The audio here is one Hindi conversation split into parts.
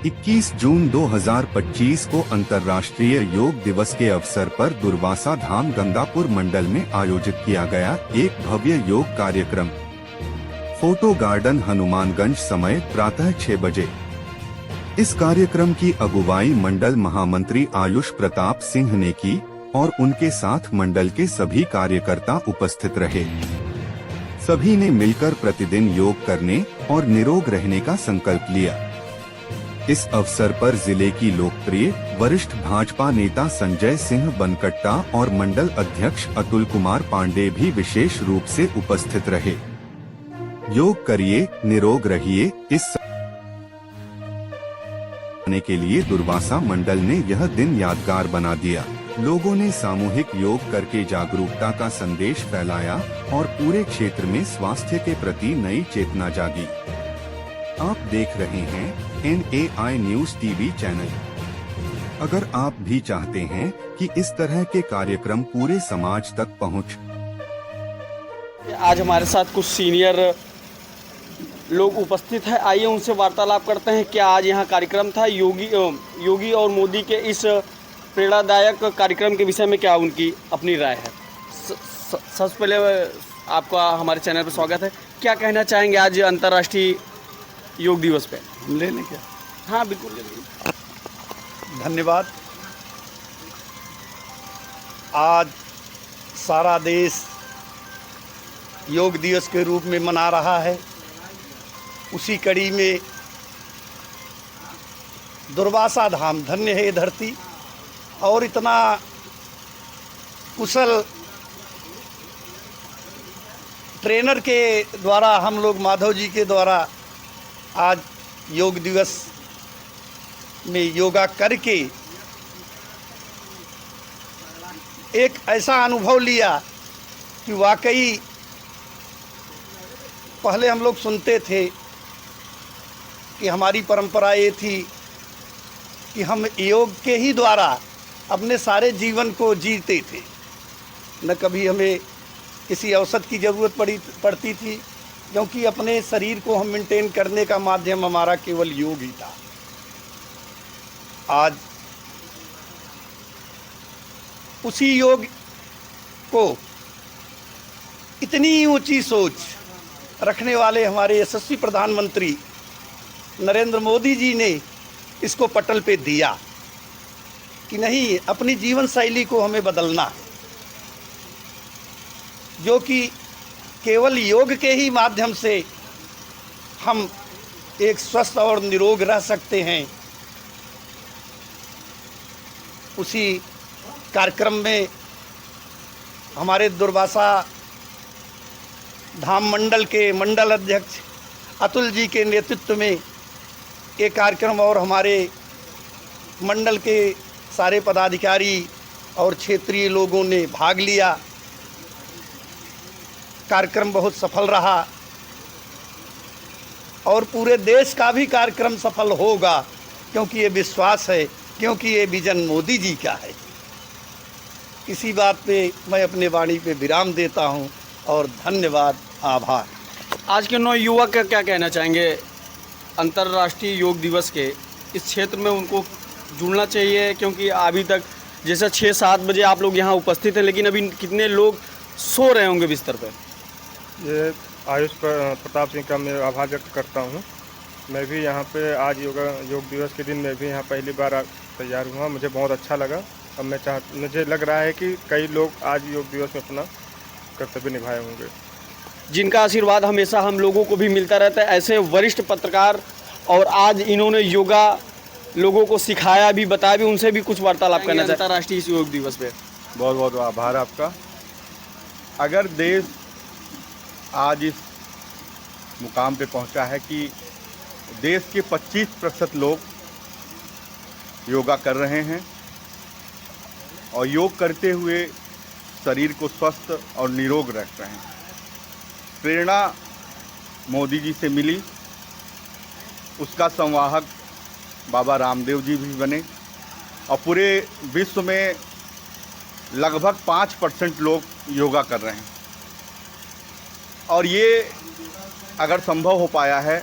21 जून 2025 को अंतर्राष्ट्रीय योग दिवस के अवसर पर दुर्वासा धाम गंगापुर मंडल में आयोजित किया गया एक भव्य योग कार्यक्रम। फोटो गार्डन हनुमानगंज, समय प्रातः 6 बजे। इस कार्यक्रम की अगुवाई मंडल महामंत्री आयुष प्रताप सिंह ने की और उनके साथ मंडल के सभी कार्यकर्ता उपस्थित रहे। सभी ने मिलकर प्रतिदिन योग करने और निरोग रहने का संकल्प लिया। इस अवसर पर जिले की लोकप्रिय वरिष्ठ भाजपा नेता संजय सिंह बनकट्टा और मंडल अध्यक्ष अतुल कुमार पांडे भी विशेष रूप से उपस्थित रहे। योग करिए, निरोग रहिए, इस के लिए दुर्वासा मंडल ने यह दिन यादगार बना दिया। लोगों ने सामूहिक योग करके जागरूकता का संदेश फैलाया और पूरे क्षेत्र में स्वास्थ्य के प्रति नई चेतना जागी। आप देख रहे हैं NAI न्यूज टीवी चैनल। अगर आप भी चाहते हैं कि इस तरह के कार्यक्रम पूरे समाज तक पहुंच। आज हमारे साथ कुछ सीनियर लोग उपस्थित हैं, आइए उनसे वार्तालाप करते हैं। क्या आज यहाँ कार्यक्रम था योगी और मोदी के इस प्रेरणादायक कार्यक्रम के विषय में क्या उनकी अपनी राय है। सबसे पहले आपका हमारे चैनल पर स्वागत है। क्या कहना चाहेंगे आज अंतर्राष्ट्रीय योग दिवस पे? हम ले लें क्या? हाँ बिल्कुल ले लीजिए। धन्यवाद। आज सारा देश योग दिवस के रूप में मना रहा है। उसी कड़ी में दुर्वासा धाम, धन्य है ये धरती, और इतना कुशल ट्रेनर के द्वारा, हम लोग माधव जी के द्वारा आज योग दिवस में योगा करके एक ऐसा अनुभव लिया कि वाकई पहले हम लोग सुनते थे कि हमारी परंपरा ये थी कि हम योग के ही द्वारा अपने सारे जीवन को जीते थे, न कभी हमें किसी औषध की ज़रूरत पड़ती थी, क्योंकि अपने शरीर को हम मेंटेन करने का माध्यम हमारा केवल योग ही था। आज उसी योग को इतनी ऊंची सोच रखने वाले हमारे यशस्वी प्रधानमंत्री नरेंद्र मोदी जी ने इसको पटल पे दिया कि नहीं, अपनी जीवन शैली को हमें बदलना है, जो कि केवल योग के ही माध्यम से हम एक स्वस्थ और निरोग रह सकते हैं। उसी कार्यक्रम में हमारे दुर्वासा धाम मंडल के मंडल अध्यक्ष अतुल जी के नेतृत्व में एक कार्यक्रम और हमारे मंडल के सारे पदाधिकारी और क्षेत्रीय लोगों ने भाग लिया। कार्यक्रम बहुत सफल रहा और पूरे देश का भी कार्यक्रम सफल होगा, क्योंकि ये विश्वास है, क्योंकि ये विजन मोदी जी का है। इसी बात पे मैं अपने वाणी पे विराम देता हूं और धन्यवाद, आभार। आज के नौयुवक का क्या कहना चाहेंगे अंतर्राष्ट्रीय योग दिवस के इस क्षेत्र में? उनको जुड़ना चाहिए, क्योंकि अभी तक जैसे 6-7 बजे आप लोग यहाँ उपस्थित हैं, लेकिन अभी कितने लोग सो रहे होंगे बिस्तर पे। ये आयुष प्रताप सिंह का मैं आभार व्यक्त करता हूँ। मैं भी यहाँ पे आज योग दिवस के दिन मैं भी यहाँ पहली बार तैयार हुआ। मुझे बहुत अच्छा लगा। अब मुझे लग रहा है कि कई लोग आज योग दिवस में अपना कर्तव्य निभाए होंगे, जिनका आशीर्वाद हमेशा हम लोगों को भी मिलता रहता है। ऐसे वरिष्ठ पत्रकार, और आज इन्होंने योगा लोगों को सिखाया भी, बताया भी, उनसे भी कुछ वार्तालाप करना चाहता है अंतर्राष्ट्रीय योग दिवस पे। बहुत बहुत आभार आपका। अगर देश आज इस मुकाम पे पहुंचा है कि देश के 25% लोग योगा कर रहे हैं और योग करते हुए शरीर को स्वस्थ और निरोग रख रहे हैं, प्रेरणा मोदी जी से मिली। उसका संवाहक बाबा रामदेव जी भी बने और पूरे विश्व में लगभग 5% लोग योगा कर रहे हैं। और ये अगर संभव हो पाया है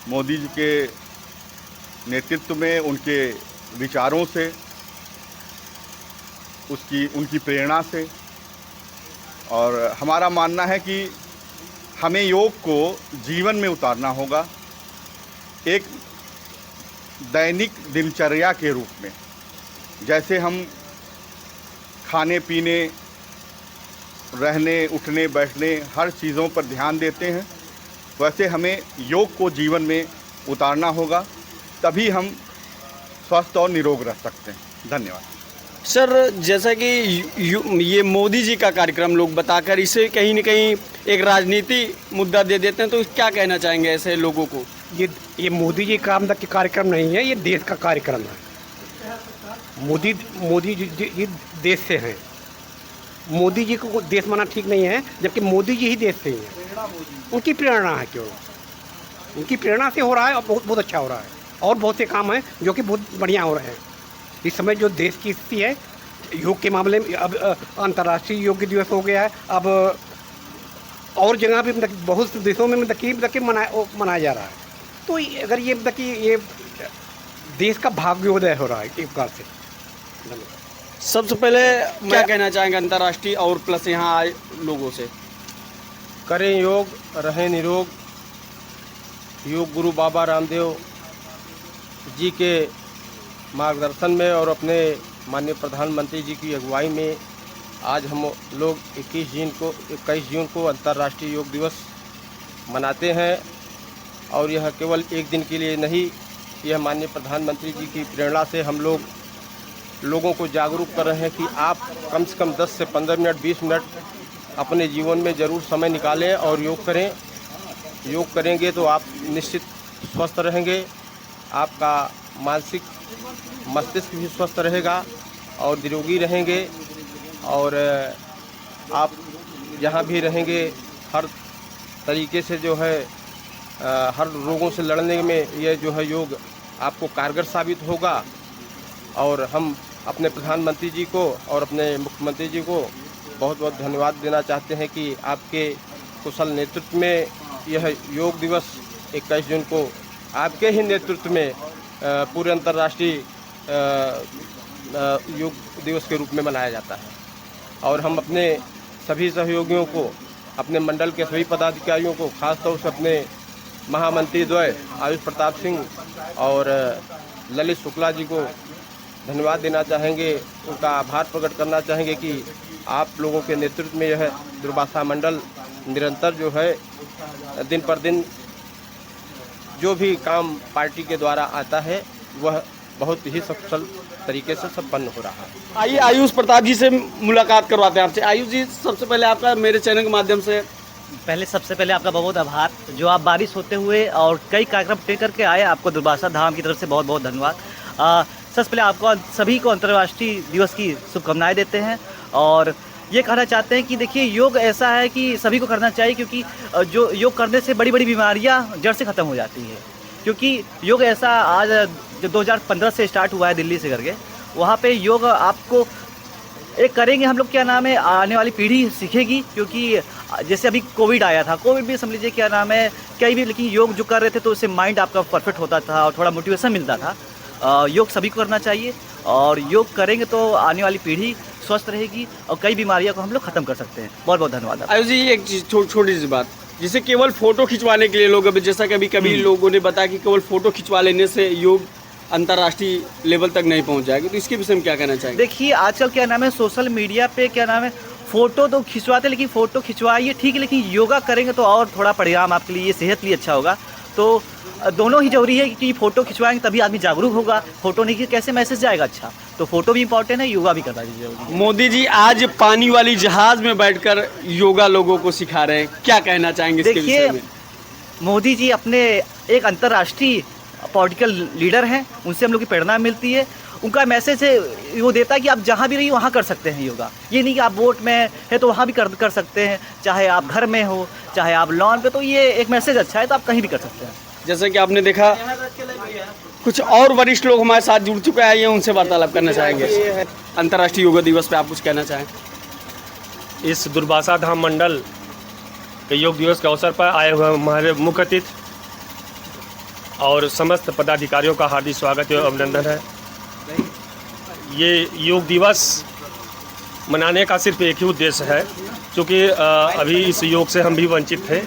मोदी जी के नेतृत्व में, उनके विचारों से, उनकी प्रेरणा से। और हमारा मानना है कि हमें योग को जीवन में उतारना होगा, एक दैनिक दिनचर्या के रूप में। जैसे हम खाने पीने, रहने, उठने, बैठने, हर चीज़ों पर ध्यान देते हैं, वैसे हमें योग को जीवन में उतारना होगा, तभी हम स्वस्थ और निरोग रह सकते हैं। धन्यवाद। सर, जैसा कि ये मोदी जी का कार्यक्रम लोग बताकर इसे कहीं न कहीं एक राजनीति मुद्दा दे देते हैं, तो क्या कहना चाहेंगे ऐसे लोगों को? ये मोदी जी का कार्यक्रम नहीं है, ये देश का कार्यक्रम है। मोदी जी देश से हैं। मोदी जी को देश माना ठीक नहीं है, जबकि मोदी जी ही देश से ही हैं। उनकी प्रेरणा है, केवल उनकी प्रेरणा से हो रहा है और बहुत अच्छा हो रहा है। और बहुत से काम हैं जो कि बहुत बढ़िया हो रहे हैं। इस समय जो देश की स्थिति है योग के मामले में, अब अंतर्राष्ट्रीय योग दिवस हो गया है। अब और जगह भी बहुत से देशों में मनाया जा रहा है। तो अगर ये देश का भाग्योदय हो रहा है एक प्रकार से। सबसे पहले क्या कहना चाहेंगे अंतर्राष्ट्रीय और प्लस यहाँ आए लोगों से? करें योग, रहें निरोग। योग गुरु बाबा रामदेव जी के मार्गदर्शन में और अपने माननीय प्रधानमंत्री जी की अगुवाई में आज हम लोग 21 जून को अंतर्राष्ट्रीय योग दिवस मनाते हैं। और यह केवल एक दिन के लिए नहीं, यह माननीय प्रधानमंत्री जी की प्रेरणा से हम लोगों को जागरूक कर रहे हैं कि आप कम से कम 10 से 15 मिनट, 20 मिनट अपने जीवन में ज़रूर समय निकालें और योग करें। योग करेंगे तो आप निश्चित स्वस्थ रहेंगे, आपका मानसिक मस्तिष्क भी स्वस्थ रहेगा और निरोगी रहेंगे। और आप जहाँ भी रहेंगे हर तरीके से जो है हर रोगों से लड़ने में यह जो है योग आपको कारगर साबित होगा। और हम अपने प्रधानमंत्री जी को और अपने मुख्यमंत्री जी को बहुत बहुत धन्यवाद देना चाहते हैं कि आपके कुशल नेतृत्व में यह योग दिवस 21 जून को आपके ही नेतृत्व में पूरे अंतर्राष्ट्रीय योग दिवस के रूप में मनाया जाता है। और हम अपने सभी सहयोगियों को, अपने मंडल के सभी पदाधिकारियों को, खासतौर से अपने महामंत्री द्वय आयुष प्रताप सिंह और ललित शुक्ला जी को धन्यवाद देना चाहेंगे, उनका आभार प्रकट करना चाहेंगे कि आप लोगों के नेतृत्व में यह दुर्वासा मंडल निरंतर जो है दिन पर दिन जो भी काम पार्टी के द्वारा आता है वह बहुत ही सफल तरीके से संपन्न हो रहा है। आइए आयुष प्रताप जी से मुलाकात करवाते हैं आपसे। आयुष जी, सबसे पहले आपका मेरे चैनल के माध्यम से सबसे पहले आपका बहुत आभार, जो आप बारिश होते हुए और कई कार्यक्रम तय करके आए, आपको दुर्वासा धाम की तरफ से बहुत बहुत धन्यवाद। सबसे पहले आपको सभी को अंतर्राष्ट्रीय दिवस की शुभकामनाएं देते हैं और ये कहना चाहते हैं कि देखिए योग ऐसा है कि सभी को करना चाहिए, क्योंकि जो योग करने से बड़ी बड़ी बीमारियां जड़ से ख़त्म हो जाती है। क्योंकि योग ऐसा आज जो 2015 से स्टार्ट हुआ है दिल्ली से करके, वहाँ पे योग आपको एक करेंगे हम लोग, क्या नाम है, आने वाली पीढ़ी सीखेगी। क्योंकि जैसे अभी कोविड आया था, कोविड भी समझ लीजिए क्या नाम है कई भी, लेकिन योग जो कर रहे थे तो उससे माइंड आपका परफेक्ट होता था और थोड़ा मोटिवेशन मिलता था। योग सभी को करना चाहिए और योग करेंगे तो आने वाली पीढ़ी स्वस्थ रहेगी और कई बीमारियों को हम लोग ख़त्म कर सकते हैं। बहुत बहुत धन्यवाद। आयुष जी, एक छोटी सी बात, जिसे केवल फ़ोटो खिंचवाने के लिए लोग, अभी जैसा कि कभी लोगों ने बताया कि केवल फ़ोटो खिंचवा लेने से योग अंतर्राष्ट्रीय लेवल तक नहीं पहुंच जाएगी, तो इसके विषय में क्या कहना चाहिए? देखिए आजकल क्या नाम है, सोशल मीडिया पे क्या नाम है, फ़ोटो तो खिंचवाते, लेकिन फ़ोटो खिंचवाइए ठीक है, लेकिन योगा करेंगे तो और थोड़ा परिणाम आपके लिए, सेहत लिए अच्छा होगा। तो दोनों ही जरूरी है कि फ़ोटो खिंचवाएंगे तभी आदमी जागरूक होगा, फ़ोटो नहीं कि कैसे मैसेज जाएगा अच्छा। तो फ़ोटो भी इंपॉर्टेंट है, योगा भी करना जरूरी है। मोदी जी आज पानी वाली जहाज़ में बैठकर योगा लोगों को सिखा रहे हैं, क्या कहना चाहेंगे इसके विषय में? मोदी जी अपने एक अंतर्राष्ट्रीय पॉलिटिकल लीडर हैं, उनसे हम लोग की प्रेरणा मिलती है। उनका मैसेज है वो देता है कि आप जहाँ भी रहिए वहाँ कर सकते हैं योगा। ये नहीं कि आप वोट में है तो वहाँ भी कर सकते हैं, चाहे आप घर में हो चाहे आप लॉन पे, तो ये एक मैसेज अच्छा है, तो आप कहीं भी कर सकते हैं। जैसे कि आपने देखा कुछ और वरिष्ठ लोग हमारे साथ जुड़ चुके हैं, उनसे वार्तालाप करना चाहेंगे। अंतर्राष्ट्रीय योग दिवस पे आप कुछ कहना चाहें? इस दुर्वासा धाम मंडल के योग दिवस के अवसर पर आए हुए हमारे मुख्य अतिथि और समस्त पदाधिकारियों का हार्दिक स्वागत एवं अभिनंदन है। ये योग दिवस मनाने का सिर्फ एक ही उद्देश्य है, क्योंकि अभी इस योग से हम भी वंचित थे।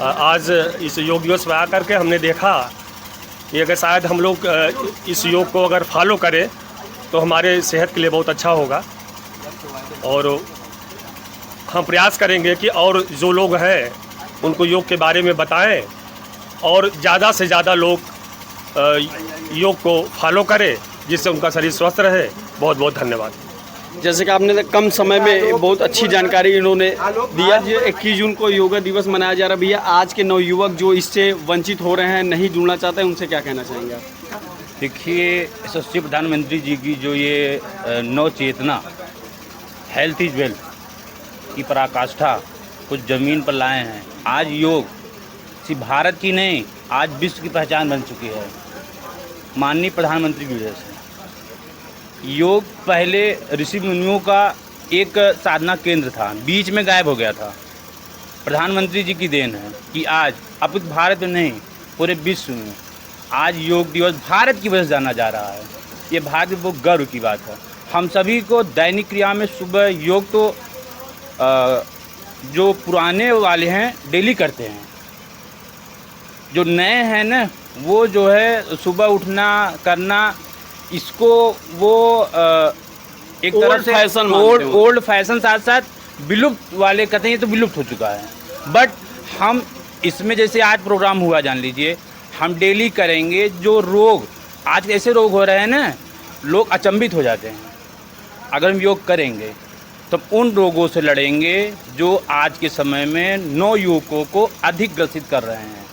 आज इस योग दिवस में आकर के हमने देखा कि अगर शायद हम लोग इस योग को अगर फॉलो करें तो हमारे सेहत के लिए बहुत अच्छा होगा। और हम प्रयास करेंगे कि और जो लोग हैं उनको योग के बारे में बताएं और ज़्यादा से ज़्यादा लोग योग को फॉलो करें, जिससे उनका शरीर स्वस्थ रहे। बहुत बहुत धन्यवाद। जैसे कि आपने कम समय में बहुत अच्छी जानकारी इन्होंने दिया। आज 21 जून को योगा दिवस मनाया जा रहा है। भैया, आज के नवयुवक जो इससे वंचित हो रहे हैं, नहीं जुड़ना चाहते हैं, उनसे क्या कहना चाहेंगे आप? देखिए, यशस्वी प्रधानमंत्री जी की जो ये नव चेतना हेल्थ इज वेल्थ की पराकाष्ठा कुछ ज़मीन पर लाए हैं। आज योग सिर्फ भारत की नहीं, आज विश्व की पहचान बन चुकी है माननीय प्रधानमंत्री की वजह से। योग पहले ऋषि मुनियों का एक साधना केंद्र था, बीच में गायब हो गया था। प्रधानमंत्री जी की देन है कि आज अब भारत में नहीं, पूरे विश्व में आज योग दिवस भारत की वजह से जाना जा रहा है। ये भारत में बहुत गर्व की बात है। हम सभी को दैनिक क्रिया में सुबह योग तो जो पुराने वाले हैं डेली करते हैं, जो नए हैं ना वो जो है सुबह उठना करना, इसको वो एक तरह से ओल्ड फैशन साथ साथ विलुप्त वाले कहते हैं, ये तो विलुप्त हो चुका है। बट हम इसमें जैसे आज प्रोग्राम हुआ, जान लीजिए, हम डेली करेंगे। जो रोग आज ऐसे रोग हो रहे हैं ना, लोग अचंभित हो जाते हैं। अगर हम योग करेंगे तो उन रोगों से लड़ेंगे जो आज के समय में नवयुवकों को अधिक ग्रसित कर रहे हैं।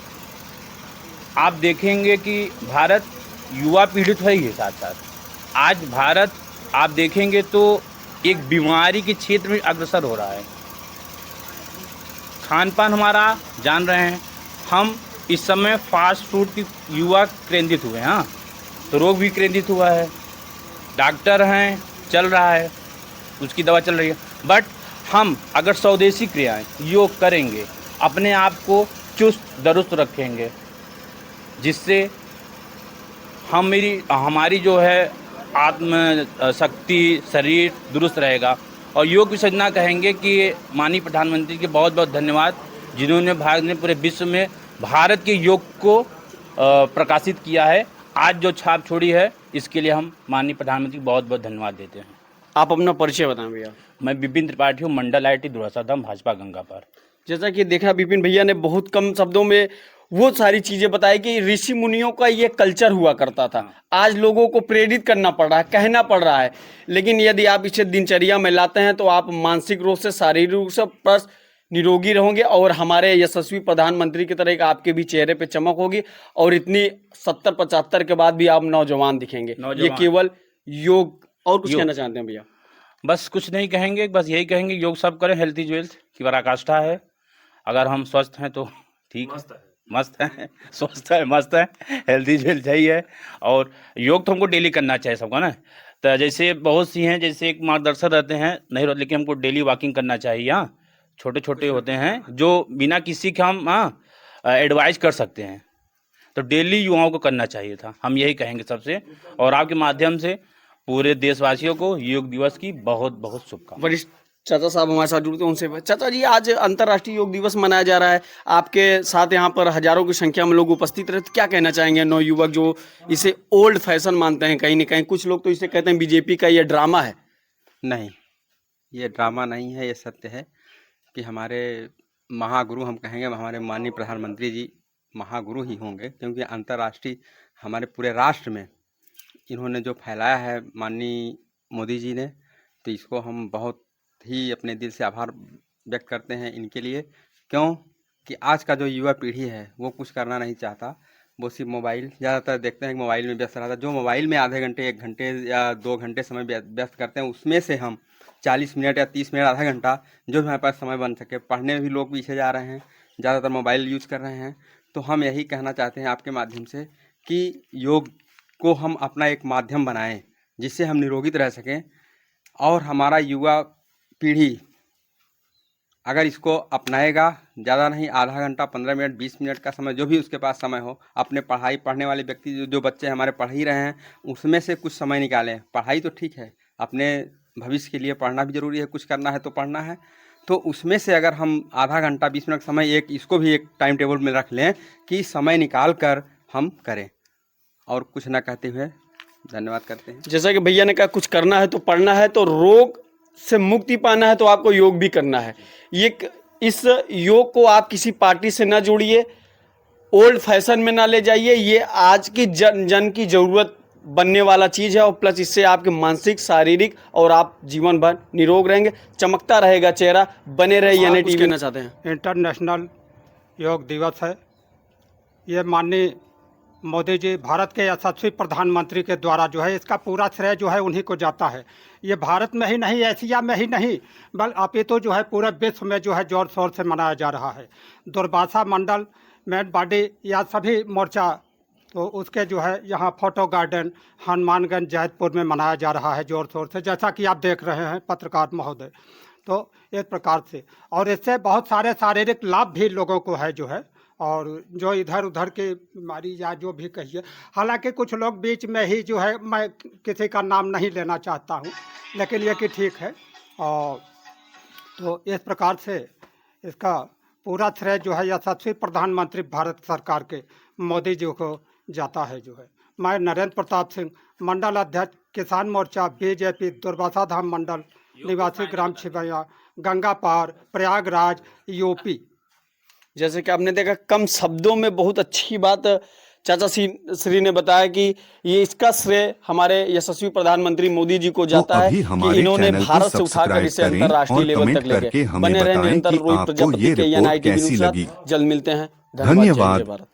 आप देखेंगे कि भारत युवा पीढ़ी तो है ही, साथ साथ आज भारत आप देखेंगे तो एक बीमारी के क्षेत्र में अग्रसर हो रहा है। खान पान हमारा जान रहे हैं हम, इस समय फास्ट फूड की युवा केंद्रित हुए हैं। हाँ, तो रोग भी केंद्रित हुआ है। डॉक्टर हैं, चल रहा है, उसकी दवा चल रही है। बट हम अगर स्वदेशी क्रियाएं योग करेंगे, अपने आप को चुस्त दुरुस्त रखेंगे, जिससे हमारी जो है आत्म शक्ति शरीर दुरुस्त रहेगा। और योग की सजना कहेंगे कि माननीय प्रधानमंत्री के बहुत बहुत धन्यवाद, जिन्होंने भारत में पूरे विश्व में भारत के योग को प्रकाशित किया है। आज जो छाप छोड़ी है, इसके लिए हम माननीय प्रधानमंत्री को बहुत बहुत धन्यवाद देते हैं। आप अपना परिचय बताएं भैया। मैं विपिन त्रिपाठी हूँ, मंडल आईटी दुर्वासा धाम, भाजपा गंगापार। जैसा कि देखा, विपिन भैया ने बहुत कम शब्दों में वो सारी चीजें बताई कि ऋषि मुनियों का ये कल्चर हुआ करता था। आज लोगों को प्रेरित करना पड़ रहा है, कहना पड़ रहा है। लेकिन यदि आप इसे दिनचर्या में लाते हैं तो आप मानसिक रूप से, शारीरिक रूप से प्लस निरोगी रहोगे और हमारे यशस्वी प्रधानमंत्री की तरह एक आपके भी चेहरे पे चमक होगी और इतनी 70-75 के बाद भी आप नौजवान दिखेंगे। ये केवल योग। और कुछ कहना चाहते हैं भैया? बस कुछ नहीं कहेंगे, बस यही कहेंगे योग सब करें। हेल्थ इज वेल्थ की पराकाष्ठा है। अगर हम स्वस्थ हैं तो ठीक, मस्त है, स्वस्थ है, मस्त है, हेल्थ इज वेल्थ ही है। और योग तो हमको डेली करना चाहिए सबको ना। तो जैसे बहुत सी हैं, जैसे एक मार्गदर्शन रहते हैं नहीं, लेकिन हमको डेली वॉकिंग करना चाहिए। हाँ, छोटे छोटे होते हैं जो बिना किसी के हम एडवाइस कर सकते हैं, तो डेली युवाओं को करना चाहिए था। हम यही कहेंगे सबसे, और आपके माध्यम से पूरे देशवासियों को योग दिवस की बहुत बहुत शुभकामनाएं। वरिष्ठ चाचा साहब हमारे साथ जुड़ते हैं, उनसे। चाचा जी, आज अंतर्राष्ट्रीय योग दिवस मनाया जा रहा है, आपके साथ यहाँ पर हजारों की संख्या में लोग उपस्थित रहे, तो क्या कहना चाहेंगे नवयुवक जो इसे ओल्ड फैशन मानते हैं? कहीं ना कहीं कुछ लोग तो इसे कहते हैं बीजेपी का ये ड्रामा है। नहीं, ये ड्रामा नहीं है, ये सत्य है कि हमारे महागुरु, हम कहेंगे हमारे माननीय प्रधानमंत्री जी महागुरु ही होंगे, क्योंकि अंतर्राष्ट्रीय हमारे पूरे राष्ट्र में इन्होंने जो फैलाया है माननीय मोदी जी ने, तो इसको हम बहुत ही अपने दिल से आभार व्यक्त करते हैं इनके लिए। क्यों कि आज का जो युवा पीढ़ी है वो कुछ करना नहीं चाहता, वो सिर्फ मोबाइल ज़्यादातर देखते हैं कि मोबाइल में व्यस्त रहता है। जो मोबाइल में आधे घंटे, 1 घंटे या 2 घंटे समय व्यस्त करते हैं, उसमें से हम 40 मिनट या 30 मिनट, आधा घंटा जो हमारे पास समय बन सके, पढ़ने में भी लोग पीछे जा रहे हैं, ज़्यादातर मोबाइल यूज कर रहे हैं। तो हम यही कहना चाहते हैं आपके माध्यम से कि योग को हम अपना एक माध्यम बनाएं, जिससे हम निरोगित रह सकें और हमारा युवा पीढ़ी अगर इसको अपनाएगा, ज़्यादा नहीं, आधा घंटा, 15 मिनट, 20 मिनट का समय, जो भी उसके पास समय हो, अपने पढ़ने वाले व्यक्ति जो बच्चे हमारे पढ़ ही रहे हैं, उसमें से कुछ समय निकालें। पढ़ाई तो ठीक है, अपने भविष्य के लिए पढ़ना भी ज़रूरी है, कुछ करना है तो पढ़ना है, तो उसमें से अगर हम आधा घंटा 20 मिनट समय इसको भी एक टाइम टेबल में रख लें कि समय निकाल कर हम करें। और कुछ ना कहते हुए धन्यवाद करते हैं। जैसा कि भैया ने कहा, कुछ करना है तो पढ़ना है, तो रोग से मुक्ति पाना है तो आपको योग भी करना है। इस योग को आप किसी पार्टी से ना जोड़िए, ओल्ड फैशन में ना ले जाइए। ये आज की जन की ज़रूरत बनने वाला चीज़ है, और प्लस इससे आपके मानसिक, शारीरिक और आप जीवन भर निरोग रहेंगे, चमकता रहेगा चेहरा। बने रहे यानी टीवी कहना चाहते हैं। इंटरनेशनल योग दिवस है। ये माननीय मोदी जी, भारत के यशस्वी प्रधानमंत्री के द्वारा जो है, इसका पूरा श्रेय जो है उन्हीं को जाता है। ये भारत में ही नहीं, एशिया में ही नहीं, अपितु जो है पूरे विश्व में जो है जोर शोर से मनाया जा रहा है। दुर्वासा मंडल, मेन बॉडी या सभी मोर्चा, तो उसके जो है यहाँ फोटो गार्डन हनुमानगंज जैतपुर में मनाया जा रहा है जोर शोर से, जैसा कि आप देख रहे हैं पत्रकार महोदय। तो इस प्रकार से, और इससे बहुत सारे शारीरिक लाभ भी लोगों को है जो है, और जो इधर उधर की बीमारी या जो भी कहिए, हालांकि कुछ लोग बीच में ही जो है, मैं किसी का नाम नहीं लेना चाहता हूं, लेकिन ये कि ठीक है। और तो इस प्रकार से इसका पूरा श्रेय जो है यशस्वी प्रधानमंत्री भारत सरकार के मोदी जी को जाता है जो है। मैं नरेंद्र प्रताप सिंह, मंडल अध्यक्ष, किसान मोर्चा बीजेपी, दुर्वासा धाम मंडल निवासी, ग्राम छिबैया, गंगा पार, प्रयागराज, यूपी। जैसे कि आपने देखा, कम शब्दों में बहुत अच्छी बात चाचा श्री ने बताया कि ये इसका श्रेय हमारे यशस्वी प्रधानमंत्री मोदी जी को जाता है कि इन्होंने भारत से उठाकर इसे अंतर्राष्ट्रीय लेवल तक ले गए। बने रहे निरंतर रोहित प्रजापति के NITV न्यूज़। जल्द मिलते हैं। धन्यवाद। भारत।